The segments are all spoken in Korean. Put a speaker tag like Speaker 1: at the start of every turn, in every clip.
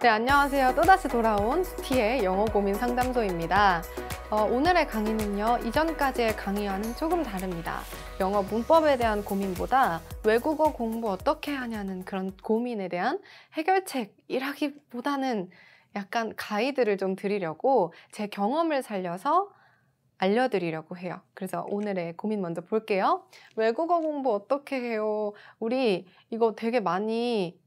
Speaker 1: 네, 안녕하세요. 또다시 돌아온 스티의 영어 고민 상담소입니다. 오늘의 강의는요, 이전까지의 강의와는 조금 다릅니다. 영어 문법에 대한 고민보다 외국어 공부 어떻게 하냐는 그런 고민에 대한 해결책이라기보다는 약간 가이드를 좀 드리려고 제 경험을 살려서 알려드리려고 해요. 그래서 오늘의 고민 먼저 볼게요. 외국어 공부 어떻게 해요? 우리 이거 되게 많이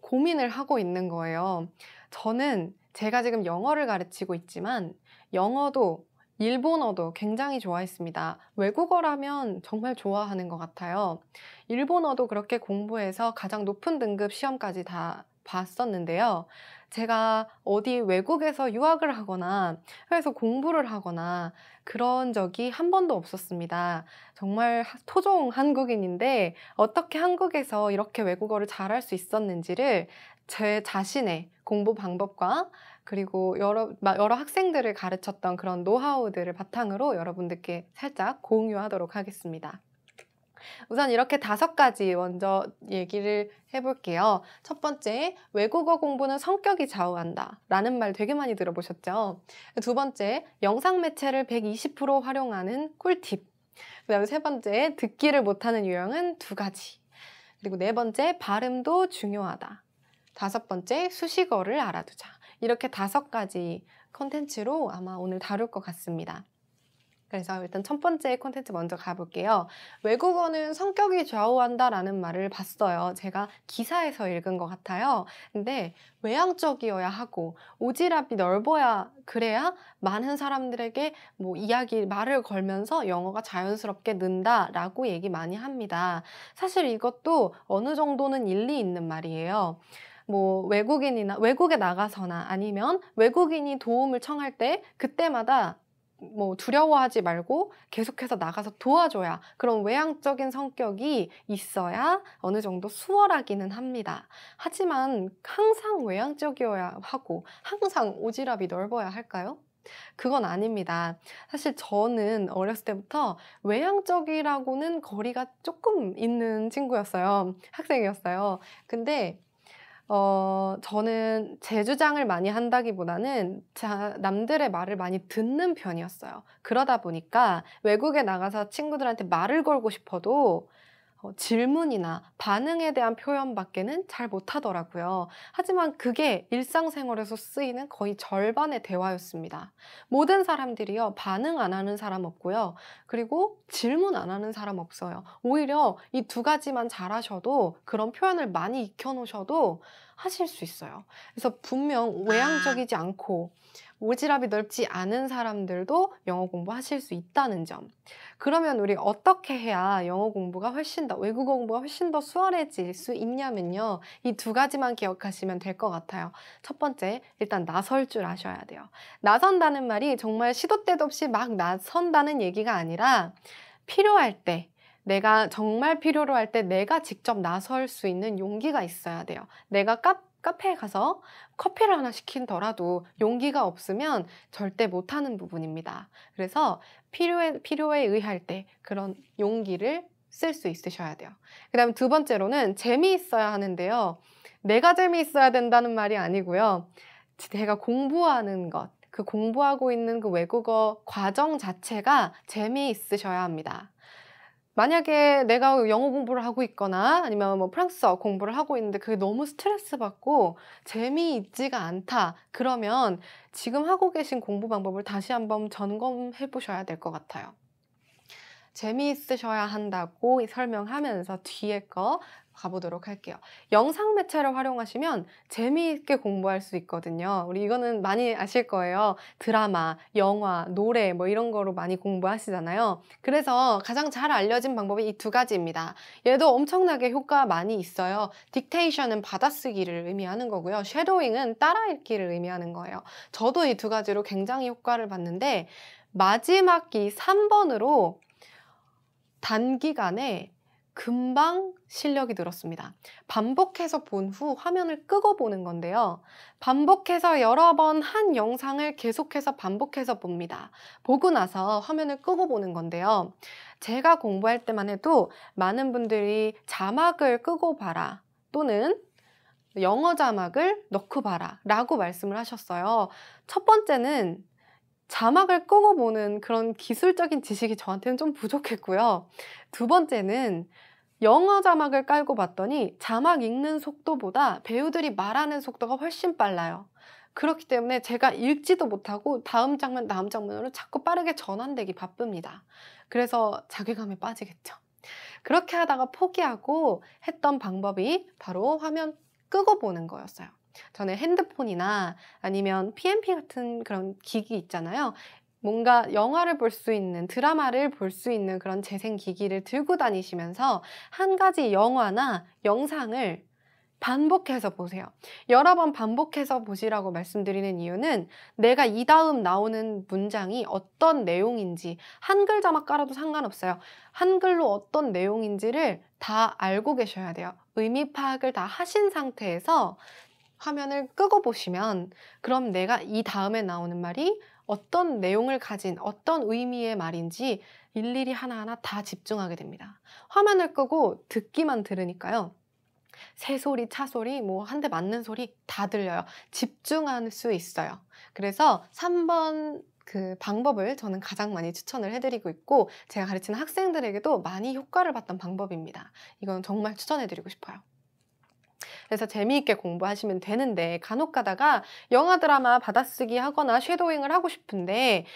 Speaker 1: 고민을 하고 있는 거예요. 저는 제가 지금 영어를 가르치고 있지만 영어도 일본어도 굉장히 좋아했습니다. 외국어라면 정말 좋아하는 것 같아요. 일본어도 그렇게 공부해서 가장 높은 등급 시험까지 다 봤었는데요. 제가 어디 외국에서 유학을 하거나 해서 공부를 하거나 그런 적이 한 번도 없었습니다. 정말 토종 한국인인데 어떻게 한국에서 이렇게 외국어를 잘할 수 있었는지를 제 자신의 공부 방법과 그리고 여러 학생들을 가르쳤던 그런 노하우들을 바탕으로 여러분들께 살짝 공유하도록 하겠습니다. 우선 이렇게 5가지 먼저 얘기를 해볼게요. 첫 번째, 외국어 공부는 성격이 좌우한다 라는 말 되게 많이 들어보셨죠? 두 번째, 영상 매체를 120% 활용하는 꿀팁. 그 다음에 세 번째, 듣기를 못하는 유형은 2가지. 그리고 네 번째, 발음도 중요하다. 5번째, 수식어를 알아두자. 이렇게 5가지 컨텐츠로 아마 오늘 다룰 것 같습니다. 그래서 일단 첫 번째 콘텐츠 먼저 가볼게요. 외국어는 성격이 좌우한다라는 말을 봤어요. 제가 기사에서 읽은 것 같아요. 근데 외향적이어야 하고 오지랖이 넓어야 그래야 많은 사람들에게 말을 걸면서 영어가 자연스럽게 는다라고 얘기 많이 합니다. 사실 이것도 어느 정도는 일리 있는 말이에요. 외국에 나가서나 아니면 외국인이 도움을 청할 때 그때마다 두려워하지 말고 계속해서 나가서 도와줘야 그런 외향적인 성격이 있어야 어느 정도 수월하기는 합니다. 하지만 항상 외향적이어야 하고 항상 오지랖이 넓어야 할까요? 그건 아닙니다. 사실 저는 어렸을 때부터 외향적이라고는 거리가 조금 있는 친구였어요. 학생이었어요. 근데 저는 제 주장을 많이 한다기보다는 남들의 말을 많이 듣는 편이었어요. 그러다 보니까 외국에 나가서 친구들한테 말을 걸고 싶어도 질문이나 반응에 대한 표현밖에는 잘 못하더라고요. 하지만 그게 일상생활에서 쓰이는 거의 절반의 대화였습니다. 모든 사람들이요, 반응 안 하는 사람 없고요. 그리고 질문 안 하는 사람 없어요. 오히려 이 2가지만 잘하셔도 그런 표현을 많이 익혀놓으셔도 하실 수 있어요. 그래서 분명 외향적이지 않고 오지랖이 넓지 않은 사람들도 영어 공부하실 수 있다는 점. 그러면 우리 어떻게 해야 외국어 공부가 훨씬 더 수월해질 수 있냐면요. 이 2가지만 기억하시면 될 것 같아요. 첫 번째, 일단 나설 줄 아셔야 돼요. 나선다는 말이 정말 시도 때도 없이 막 나선다는 얘기가 아니라 필요할 때, 내가 정말 필요로 할 때 내가 직접 나설 수 있는 용기가 있어야 돼요. 내가 카페에 가서 커피를 하나 시킨더라도 용기가 없으면 절대 못하는 부분입니다. 그래서 필요에 의할 때 그런 용기를 쓸 수 있으셔야 돼요. 그 다음 2번째로는 재미있어야 하는데요. 내가 재미있어야 된다는 말이 아니고요. 내가 공부하는 것, 그 공부하고 있는 그 외국어 과정 자체가 재미있으셔야 합니다. 만약에 내가 영어 공부를 하고 있거나 아니면 프랑스어 공부를 하고 있는데 그게 너무 스트레스 받고 재미있지가 않다. 그러면 지금 하고 계신 공부 방법을 다시 한번 점검해 보셔야 될 것 같아요. 재미있으셔야 한다고 설명하면서 뒤에 거 가보도록 할게요. 영상 매체를 활용하시면 재미있게 공부할 수 있거든요. 우리 이거는 많이 아실 거예요. 드라마, 영화, 노래 이런 거로 많이 공부하시잖아요. 그래서 가장 잘 알려진 방법이 이 2가지입니다. 얘도 엄청나게 효과가 많이 있어요. 딕테이션은 받아쓰기를 의미하는 거고요. 쉐도잉은 따라 읽기를 의미하는 거예요. 저도 이 2가지로 굉장히 효과를 봤는데 마지막 이 3번으로 단기간에 금방 실력이 늘었습니다. 반복해서 본 후 화면을 끄고 보는 건데요. 반복해서 여러 번 한 영상을 계속해서 반복해서 봅니다. 보고 나서 화면을 끄고 보는 건데요. 제가 공부할 때만 해도 많은 분들이 자막을 끄고 봐라 또는 영어 자막을 넣고 봐라 라고 말씀을 하셨어요. 첫 번째는 자막을 끄고 보는 그런 기술적인 지식이 저한테는 좀 부족했고요. 두 번째는 영어 자막을 깔고 봤더니 자막 읽는 속도보다 배우들이 말하는 속도가 훨씬 빨라요. 그렇기 때문에 제가 읽지도 못하고 다음 장면, 다음 장면으로 자꾸 빠르게 전환되기 바쁩니다. 그래서 자괴감에 빠지겠죠. 그렇게 하다가 포기하고 했던 방법이 바로 화면 끄고 보는 거였어요. 저는 핸드폰이나 아니면 PMP 같은 그런 기기 있잖아요. 뭔가 영화를 볼 수 있는, 드라마를 볼 수 있는 그런 재생기기를 들고 다니시면서 한 가지 영화나 영상을 반복해서 보세요. 여러 번 반복해서 보시라고 말씀드리는 이유는 내가 이 다음 나오는 문장이 어떤 내용인지 한글 자막 깔아도 상관없어요. 한글로 어떤 내용인지를 다 알고 계셔야 돼요. 의미 파악을 다 하신 상태에서 화면을 끄고 보시면 그럼 내가 이 다음에 나오는 말이 어떤 내용을 가진 어떤 의미의 말인지 일일이 하나하나 다 집중하게 됩니다. 화면을 끄고 듣기만 들으니까요. 새소리, 차소리, 뭐 한 대 맞는 소리 다 들려요. 집중할 수 있어요. 그래서 3번 그 방법을 저는 가장 많이 추천을 해드리고 있고 제가 가르치는 학생들에게도 많이 효과를 봤던 방법입니다. 이건 정말 추천해드리고 싶어요. 그래서 재미있게 공부하시면 되는데 간혹 가다가 영화 드라마 받아쓰기 하거나 쉐도잉을 하고 싶은데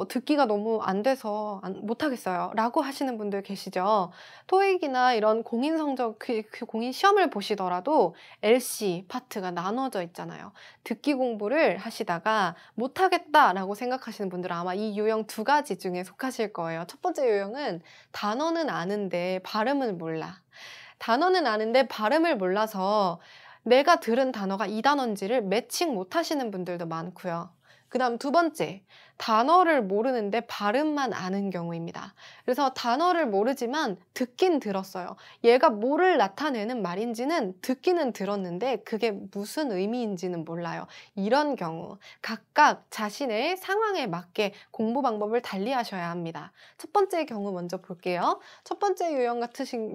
Speaker 1: 듣기가 너무 안 돼서 못하겠어요 라고 하시는 분들 계시죠. 토익이나 이런 공인 성적, 그 공인 시험을 보시더라도 LC 파트가 나눠져 있잖아요. 듣기 공부를 하시다가 못하겠다 라고 생각하시는 분들은 아마 이 유형 두 가지 중에 속하실 거예요. 첫 번째 유형은 단어는 아는데 발음을 몰라. 단어는 아는데 발음을 몰라서 내가 들은 단어가 이 단어인지를 매칭 못 하시는 분들도 많고요. 그 다음 두 번째, 단어를 모르는데 발음만 아는 경우입니다. 그래서 단어를 모르지만 듣긴 들었어요. 얘가 뭐를 나타내는 말인지는 듣기는 들었는데 그게 무슨 의미인지는 몰라요. 이런 경우 각각 자신의 상황에 맞게 공부 방법을 달리 하셔야 합니다. 첫 번째 경우 먼저 볼게요. 첫 번째 유형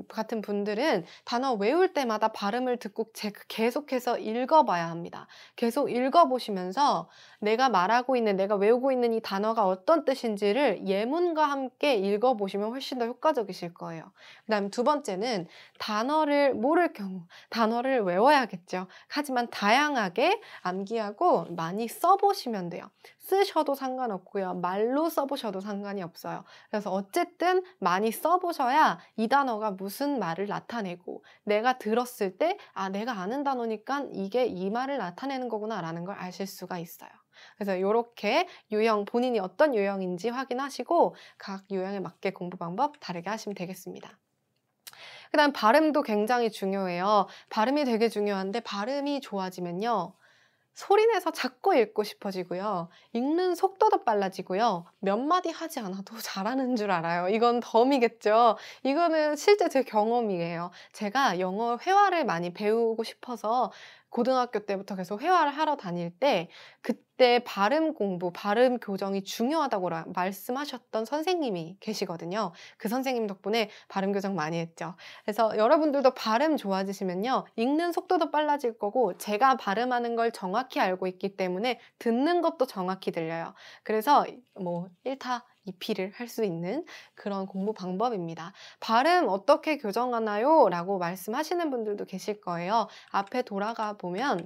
Speaker 1: 같은 분들은 단어 외울 때마다 발음을 듣고 계속해서 읽어봐야 합니다. 계속 읽어보시면서 내가 말하고 있는, 내가 외우고 있는 이 단어가 어떤 뜻인지를 예문과 함께 읽어보시면 훨씬 더 효과적이실 거예요. 그 다음 두 번째는 단어를 모를 경우, 단어를 외워야겠죠. 하지만 다양하게 암기하고 많이 써보시면 돼요. 쓰셔도 상관없고요. 말로 써보셔도 상관이 없어요. 그래서 어쨌든 많이 써보셔야 이 단어가 무슨 말을 나타내고 내가 들었을 때 아, 내가 아는 단어니까 이게 이 말을 나타내는 거구나 라는 걸 아실 수가 있어요. 그래서 이렇게 유형, 본인이 어떤 유형인지 확인하시고 각 유형에 맞게 공부 방법 다르게 하시면 되겠습니다. 그 다음 발음도 굉장히 중요해요. 발음이 되게 중요한데 발음이 좋아지면요. 소리내서 자꾸 읽고 싶어지고요. 읽는 속도도 빨라지고요. 몇 마디 하지 않아도 잘하는 줄 알아요. 이건 덤이겠죠. 이거는 실제 제 경험이에요. 제가 영어 회화를 많이 배우고 싶어서 고등학교 때부터 계속 회화를 하러 다닐 때 그때 발음 공부, 발음 교정이 중요하다고 말씀하셨던 선생님이 계시거든요. 그 선생님 덕분에 발음 교정 많이 했죠. 그래서 여러분들도 발음 좋아지시면요. 읽는 속도도 빨라질 거고 제가 발음하는 걸 정확히 알고 있기 때문에 듣는 것도 정확히 들려요. 그래서 뭐 1타 2피를 할 수 있는 그런 공부 방법입니다. 발음 어떻게 교정하나요? 라고 말씀하시는 분들도 계실 거예요. 앞에 돌아가 보면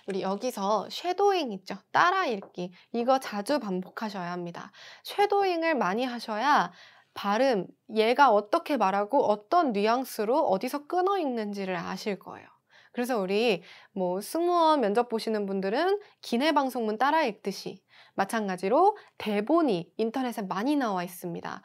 Speaker 1: 우리 여기서 쉐도잉 있죠? 따라 읽기. 이거 자주 반복하셔야 합니다. 쉐도잉을 많이 하셔야 발음, 얘가 어떻게 말하고 어떤 뉘앙스로 어디서 끊어 읽는지를 아실 거예요. 그래서 우리 뭐 승무원 면접 보시는 분들은 기내 방송문 따라 읽듯이 마찬가지로 대본이 인터넷에 많이 나와 있습니다.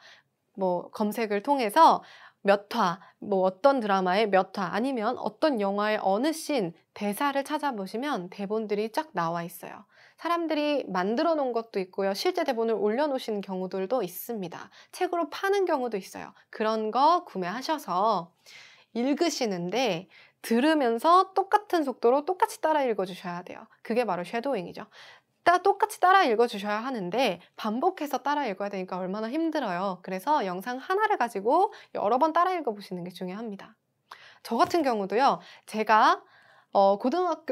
Speaker 1: 뭐 검색을 통해서 몇 화, 뭐 어떤 드라마의 몇 화, 아니면 어떤 영화의 어느 씬, 대사를 찾아보시면 대본들이 쫙 나와 있어요. 사람들이 만들어 놓은 것도 있고요. 실제 대본을 올려놓으시는 경우들도 있습니다. 책으로 파는 경우도 있어요. 그런 거 구매하셔서 읽으시는데 들으면서 똑같은 속도로 똑같이 따라 읽어주셔야 돼요. 그게 바로 쉐도잉이죠. 똑같이 따라 읽어주셔야 하는데 반복해서 따라 읽어야 되니까 얼마나 힘들어요. 그래서 영상 하나를 가지고 여러 번 따라 읽어보시는 게 중요합니다. 저 같은 경우도요. 제가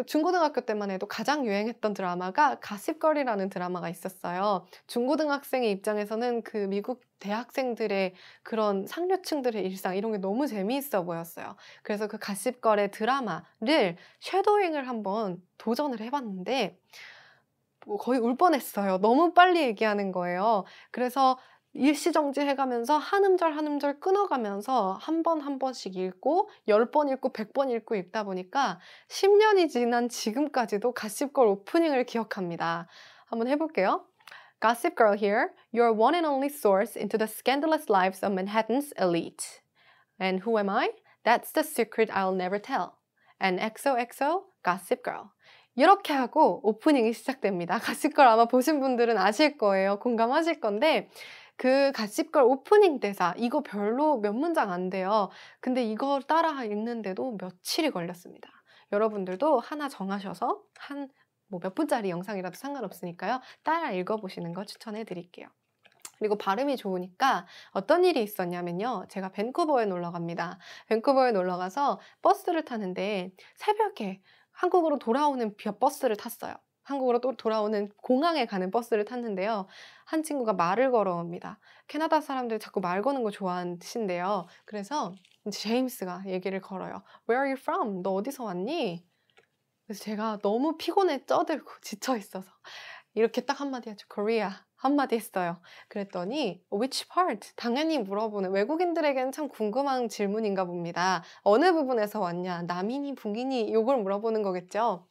Speaker 1: 중고등학교 때만 해도 가장 유행했던 드라마가 가십걸이라는 드라마가 있었어요. 중고등학생의 입장에서는 그 미국 대학생들의 그런 상류층들의 일상 이런 게 너무 재미있어 보였어요. 그래서 그 가십걸의 드라마를 쉐도잉을 한번 도전을 해봤는데 거의 울 뻔했어요. 너무 빨리 얘기하는 거예요. 그래서 일시정지 해가면서 한 음절 한 음절 끊어가면서 한 번 한 번씩 읽고 10번 읽고 100번 읽고 읽다 보니까 10년이 지난 지금까지도 가십걸 오프닝을 기억합니다. 한번 해볼게요. Gossip Girl here, your one and only source into the scandalous lives of Manhattan's elite. And who am I? That's the secret I'll never tell. And XOXO, Gossip Girl. 이렇게 하고 오프닝이 시작됩니다. 가십걸 아마 보신 분들은 아실 거예요. 공감하실 건데 그 가십걸 오프닝 대사 이거 별로 몇 문장 안 돼요. 근데 이걸 따라 읽는데도 며칠이 걸렸습니다. 여러분들도 하나 정하셔서 몇 분짜리 영상이라도 상관없으니까요. 따라 읽어보시는 거 추천해 드릴게요. 그리고 발음이 좋으니까 어떤 일이 있었냐면요. 제가 밴쿠버에 놀러 갑니다. 밴쿠버에 놀러 가서 버스를 타는데 새벽에 한국으로 돌아오는 버스를 탔어요. 한국으로 또 돌아오는 공항에 가는 버스를 탔는데요. 한 친구가 말을 걸어옵니다. 캐나다 사람들이 자꾸 말 거는 거 좋아하신대요. 그래서 제임스가 얘기를 걸어요. Where are you from? 너 어디서 왔니? 그래서 제가 너무 피곤해 쪄들고 지쳐 있어서 이렇게 딱 한마디 하죠. Korea 한마디 했어요. 그랬더니 Which part? 당연히 물어보는 외국인들에게는 참 궁금한 질문인가 봅니다. 어느 부분에서 왔냐? 남이니 북이니? 이걸 물어보는 거겠죠.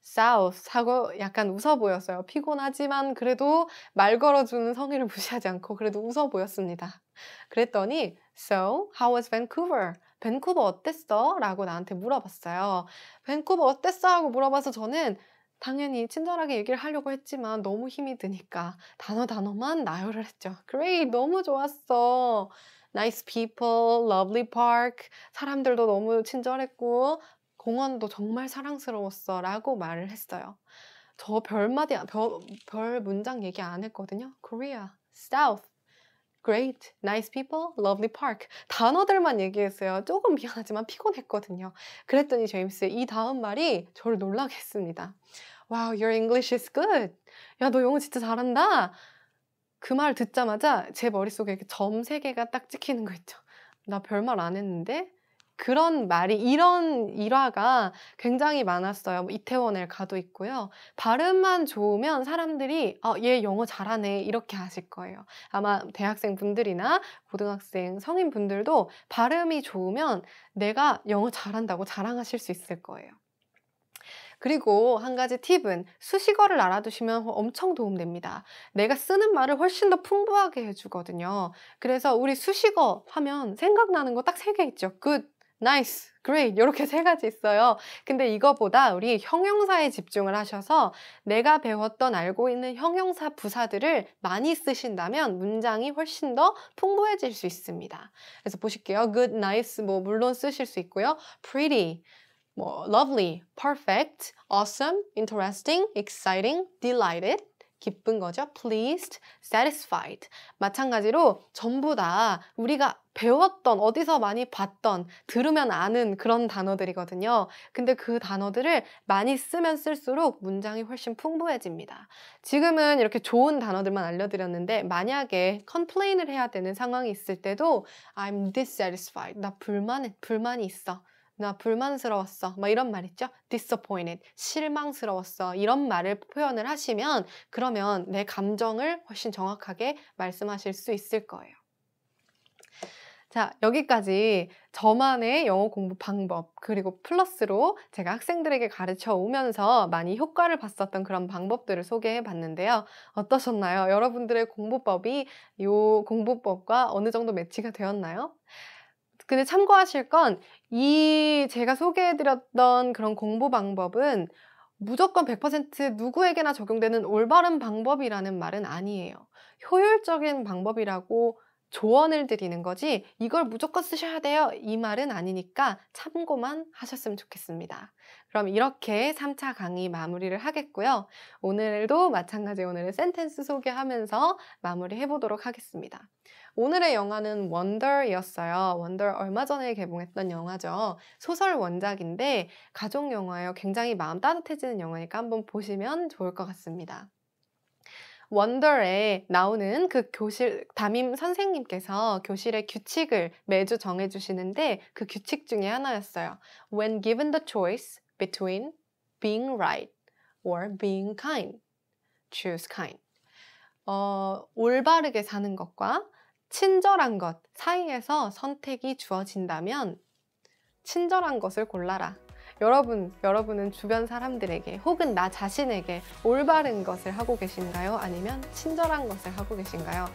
Speaker 1: South 하고 약간 웃어 보였어요. 피곤하지만 그래도 말 걸어주는 성의를 무시하지 않고 그래도 웃어 보였습니다. 그랬더니 So, how was Vancouver? 밴쿠버 어땠어? 라고 나한테 물어봤어요. 밴쿠버 어땠어? 하고 물어봐서 저는 당연히 친절하게 얘기를 하려고 했지만 너무 힘이 드니까 단어만 나열을 했죠. Great, 너무 좋았어. Nice people, lovely park. 사람들도 너무 친절했고 공원도 정말 사랑스러웠어 라고 말을 했어요. 저 별 문장 얘기 안 했거든요. Korea, South, Great, Nice people, Lovely park. 단어들만 얘기했어요. 조금 미안하지만 피곤했거든요. 그랬더니 제임스 이 다음 말이 저를 놀라게 했습니다. Wow, your English is good. 야, 너 영어 진짜 잘한다. 그 말 듣자마자 제 머릿속에 이렇게 점 3개가 딱 찍히는 거 있죠. 나 별말 안 했는데? 그런 말이 이런 일화가 굉장히 많았어요. 이태원에 가도 있고요. 발음만 좋으면 사람들이 얘 영어 잘하네 이렇게 하실 거예요. 아마 대학생 분들이나 고등학생 성인 분들도 발음이 좋으면 내가 영어 잘한다고 자랑하실 수 있을 거예요. 그리고 한 가지 팁은 수식어를 알아두시면 엄청 도움됩니다. 내가 쓰는 말을 훨씬 더 풍부하게 해주거든요. 그래서 우리 수식어 하면 생각나는 거 딱 3개 있죠. Good, nice, great 이렇게 3가지 있어요. 근데 이거보다 우리 형용사에 집중을 하셔서 내가 배웠던 알고 있는 형용사 부사들을 많이 쓰신다면 문장이 훨씬 더 풍부해질 수 있습니다. 그래서 보실게요. Good, nice 물론 쓰실 수 있고요. Pretty, lovely, perfect, awesome, interesting, exciting, delighted, 기쁜 거죠. pleased, satisfied. 마찬가지로 전부 다 우리가 배웠던, 어디서 많이 봤던, 들으면 아는 그런 단어들이거든요. 근데 그 단어들을 많이 쓰면 쓸수록 문장이 훨씬 풍부해집니다. 지금은 이렇게 좋은 단어들만 알려드렸는데 만약에 complain을 해야 되는 상황이 있을 때도 I'm dissatisfied. 나 불만이 있어. 나 불만스러웠어. 이런 말 있죠? disappointed. 실망스러웠어. 이런 말을 표현을 하시면 그러면 내 감정을 훨씬 정확하게 말씀하실 수 있을 거예요. 자, 여기까지 저만의 영어 공부 방법 그리고 플러스로 제가 학생들에게 가르쳐 오면서 많이 효과를 봤었던 그런 방법들을 소개해 봤는데요. 어떠셨나요? 여러분들의 공부법이 이 공부법과 어느 정도 매치가 되었나요? 근데 참고하실 건 제가 소개해드렸던 그런 공부 방법은 무조건 100% 누구에게나 적용되는 올바른 방법이라는 말은 아니에요. 효율적인 방법이라고 조언을 드리는 거지 이걸 무조건 쓰셔야 돼요 이 말은 아니니까 참고만 하셨으면 좋겠습니다. 그럼 이렇게 3차 강의 마무리를 하겠고요. 오늘도 마찬가지 오늘의 센텐스 소개하면서 마무리해 보도록 하겠습니다. 오늘의 영화는 원더였어요. 원더 얼마 전에 개봉했던 영화죠. 소설 원작인데 가족 영화예요. 굉장히 마음 따뜻해지는 영화니까 한번 보시면 좋을 것 같습니다. 원더에 나오는 그 교실 담임 선생님께서 교실의 규칙을 매주 정해주시는데 그 규칙 중에 하나였어요. When given the choice between being right or being kind, choose kind. 올바르게 사는 것과 친절한 것 사이에서 선택이 주어진다면 친절한 것을 골라라. 여러분은 주변 사람들에게 혹은 나 자신에게 올바른 것을 하고 계신가요? 아니면 친절한 것을 하고 계신가요?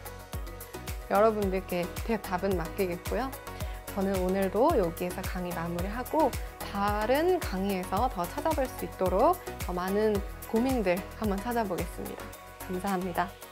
Speaker 1: 여러분들께 답은 맡기겠고요. 저는 오늘도 여기에서 강의 마무리하고 다른 강의에서 더 찾아볼 수 있도록 더 많은 고민들 한번 찾아보겠습니다. 감사합니다.